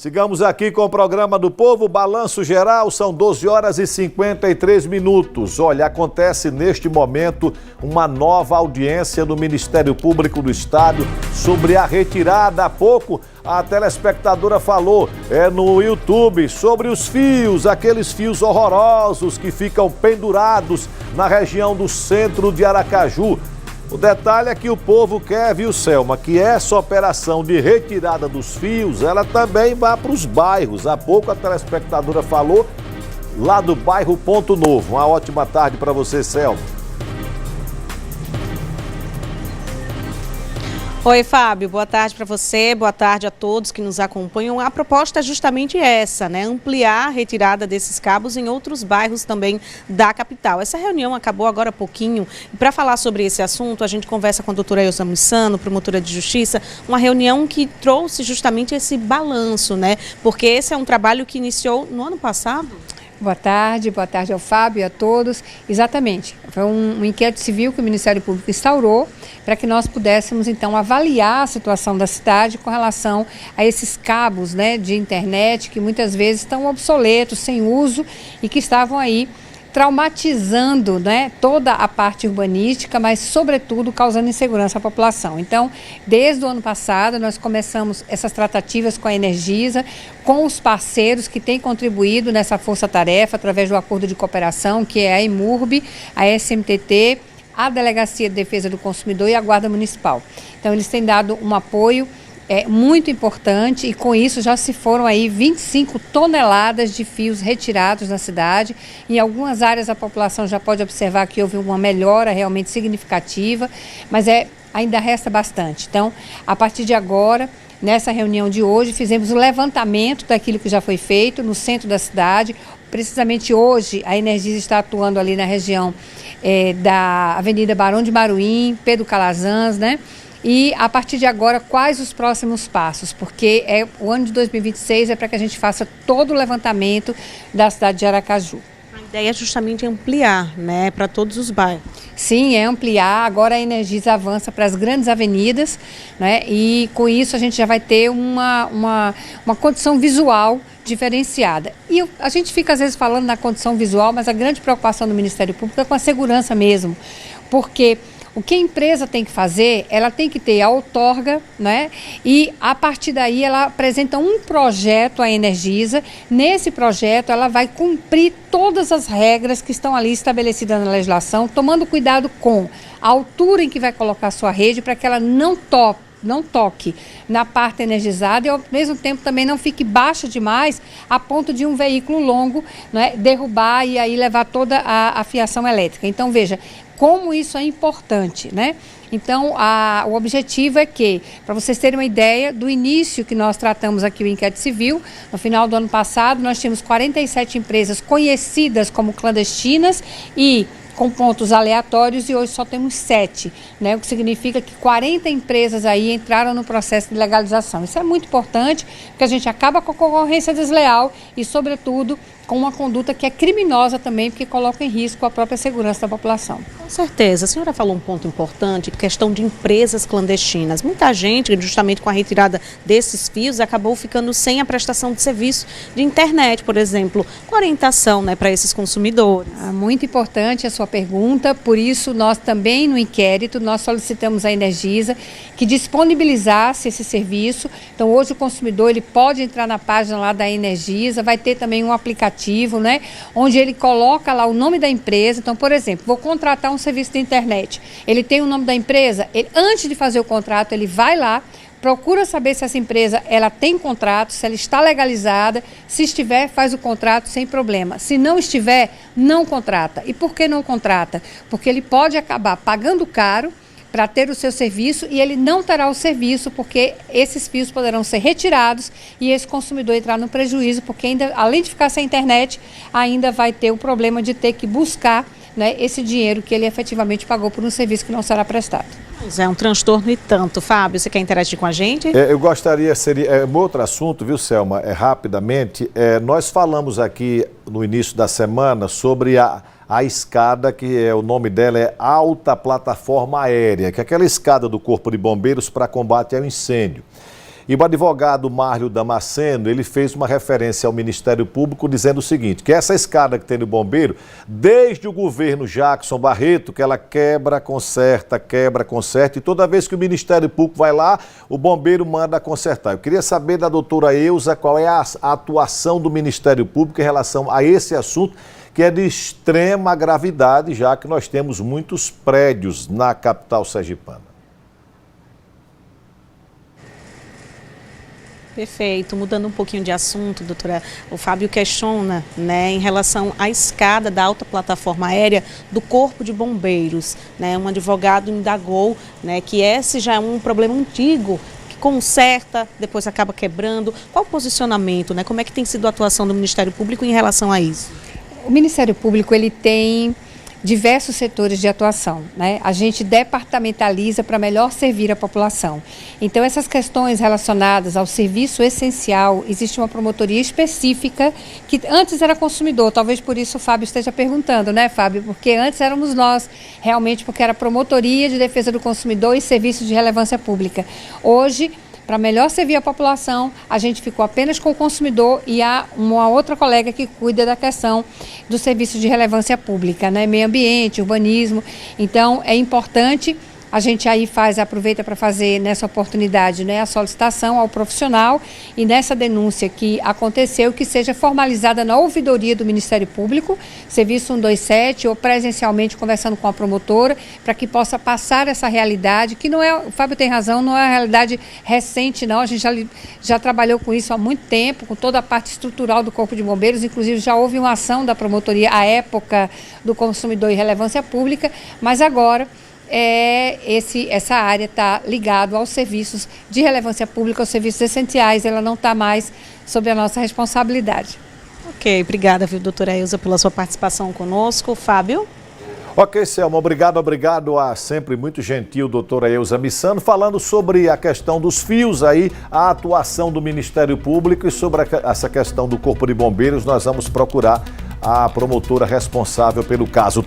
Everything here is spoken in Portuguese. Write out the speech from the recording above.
Sigamos aqui com o programa do Povo, Balanço Geral, são 12 horas e 53 minutos. Olha, acontece neste momento uma nova audiência do Ministério Público do Estado sobre a retirada. Há pouco a telespectadora falou no YouTube sobre os fios, aqueles fios horrorosos que ficam pendurados na região do centro de Aracaju. O detalhe é que o povo quer, viu, Selma, que essa operação de retirada dos fios, ela também vá para os bairros. Há pouco a telespectadora falou lá do bairro Ponto Novo. Uma ótima tarde para você, Selma. Oi, Fábio, boa tarde para você, boa tarde a todos que nos acompanham. A proposta é justamente essa, né? Ampliar a retirada desses cabos em outros bairros também da capital. Essa reunião acabou agora há pouquinho e para falar sobre esse assunto, a gente conversa com a doutora Elza Mussano, promotora de justiça, uma reunião que trouxe justamente esse balanço, né? Porque esse é um trabalho que iniciou no ano passado. Boa tarde ao Fábio e a todos. Exatamente, foi um inquérito civil que o Ministério Público instaurou para que nós pudéssemos, então, avaliar a situação da cidade com relação a esses cabos, né, de internet que muitas vezes estão obsoletos, sem uso e que estavam aí traumatizando, né, toda a parte urbanística, mas, sobretudo, causando insegurança à população. Então, desde o ano passado, nós começamos essas tratativas com a Energisa, com os parceiros que têm contribuído nessa força-tarefa, através do acordo de cooperação, que é a IMURB, a SMTT, a Delegacia de Defesa do Consumidor e a Guarda Municipal. Então, eles têm dado um apoio muito importante e com isso já se foram aí 25 toneladas de fios retirados na cidade. Em algumas áreas a população já pode observar que houve uma melhora realmente significativa, mas ainda resta bastante. Então, a partir de agora, nessa reunião de hoje, fizemos o levantamento daquilo que já foi feito no centro da cidade. Precisamente hoje, a Energisa está atuando ali na região da Avenida Barão de Maruim, Pedro Calazans, né? E, a partir de agora, quais os próximos passos? Porque o ano de 2026 é para que a gente faça todo o levantamento da cidade de Aracaju. A ideia é justamente ampliar, né, para todos os bairros. Sim, é ampliar. Agora a Energisa avança para as grandes avenidas, né? E com isso a gente já vai ter uma condição visual diferenciada. E a gente fica às vezes falando na condição visual, mas a grande preocupação do Ministério Público é com a segurança mesmo. Porque o que a empresa tem que fazer, ela tem que ter a outorga, né? E a partir daí ela apresenta um projeto à Energisa. Nesse projeto ela vai cumprir todas as regras que estão ali estabelecidas na legislação, tomando cuidado com a altura em que vai colocar a sua rede para que ela não toque na parte energizada e ao mesmo tempo também não fique baixa demais a ponto de um veículo longo, né, derrubar e aí levar toda a fiação elétrica. Então veja como isso é importante, né? Então, o objetivo é que, para vocês terem uma ideia, do início que nós tratamos aqui o inquérito civil, no final do ano passado, nós tínhamos 47 empresas conhecidas como clandestinas e com pontos aleatórios e hoje só temos 7, né? O que significa que 40 empresas aí entraram no processo de legalização. Isso é muito importante, porque a gente acaba com a concorrência desleal e, sobretudo, com uma conduta que é criminosa também, porque coloca em risco a própria segurança da população. Com certeza. A senhora falou um ponto importante, questão de empresas clandestinas. Muita gente, justamente com a retirada desses fios, acabou ficando sem a prestação de serviço de internet, por exemplo, com orientação, né, para esses consumidores. Muito importante a sua pergunta, por isso nós também no inquérito, nós solicitamos à Energisa que disponibilizasse esse serviço. Então hoje o consumidor ele pode entrar na página lá da Energisa, vai ter também um aplicativo, né, onde ele coloca lá o nome da empresa. Então, por exemplo, vou contratar um serviço de internet. Ele tem o nome da empresa, antes de fazer o contrato, ele vai lá, procura saber se essa empresa ela tem contrato, se ela está legalizada. Se estiver, faz o contrato sem problema. Se não estiver, não contrata. E por que não contrata? Porque ele pode acabar pagando caro para ter o seu serviço e ele não terá o serviço porque esses fios poderão ser retirados e esse consumidor entrar no prejuízo porque ainda, além de ficar sem internet, ainda vai ter o problema de ter que buscar, né, esse dinheiro que ele efetivamente pagou por um serviço que não será prestado. Mas é um transtorno e tanto. Fábio, você quer interagir com a gente? Eu gostaria, seria um outro assunto, viu, Selma, rapidamente, nós falamos aqui no início da semana sobre a escada, que o nome dela é Alta Plataforma Aérea, que é aquela escada do Corpo de Bombeiros para combate ao incêndio. E o advogado Márcio Damasceno, ele fez uma referência ao Ministério Público dizendo o seguinte, que essa escada que tem no bombeiro, desde o governo Jackson Barreto, que ela quebra, conserta, e toda vez que o Ministério Público vai lá, o bombeiro manda consertar. Eu queria saber da doutora Eusa qual é a atuação do Ministério Público em relação a esse assunto, que é de extrema gravidade, já que nós temos muitos prédios na capital sergipana. Perfeito. Mudando um pouquinho de assunto, doutora, o Fábio questiona, né, em relação à escada da alta plataforma aérea do Corpo de Bombeiros. Né, um advogado indagou, né, que esse já é um problema antigo, que conserta, depois acaba quebrando. Qual o posicionamento, né? Como é que tem sido a atuação do Ministério Público em relação a isso? O Ministério Público ele tem diversos setores de atuação, né? A gente departamentaliza para melhor servir a população. Então, essas questões relacionadas ao serviço essencial, existe uma promotoria específica que antes era consumidor, talvez por isso o Fábio esteja perguntando, né, Fábio? Porque antes éramos nós, realmente, porque era promotoria de defesa do consumidor e serviços de relevância pública. Hoje, para melhor servir a população, a gente ficou apenas com o consumidor e há uma outra colega que cuida da questão do serviço de relevância pública, né? Meio ambiente, urbanismo. Então, é importante, a gente aí aproveita para fazer nessa oportunidade, né, a solicitação ao profissional e nessa denúncia que aconteceu, que seja formalizada na ouvidoria do Ministério Público, serviço 127 ou presencialmente conversando com a promotora, para que possa passar essa realidade, que não é, o Fábio tem razão, não é uma realidade recente não, a gente já trabalhou com isso há muito tempo, com toda a parte estrutural do Corpo de Bombeiros, inclusive já houve uma ação da promotoria à época do consumidor e relevância pública, mas agora essa área está ligada aos serviços de relevância pública, aos serviços essenciais, ela não está mais sob a nossa responsabilidade. Ok, obrigada, viu, doutora Eusa, pela sua participação conosco. Fábio? Ok, Selma, obrigado a sempre muito gentil doutora Eusa Missano, falando sobre a questão dos fios aí, a atuação do Ministério Público e sobre essa questão do Corpo de Bombeiros, nós vamos procurar a promotora responsável pelo caso.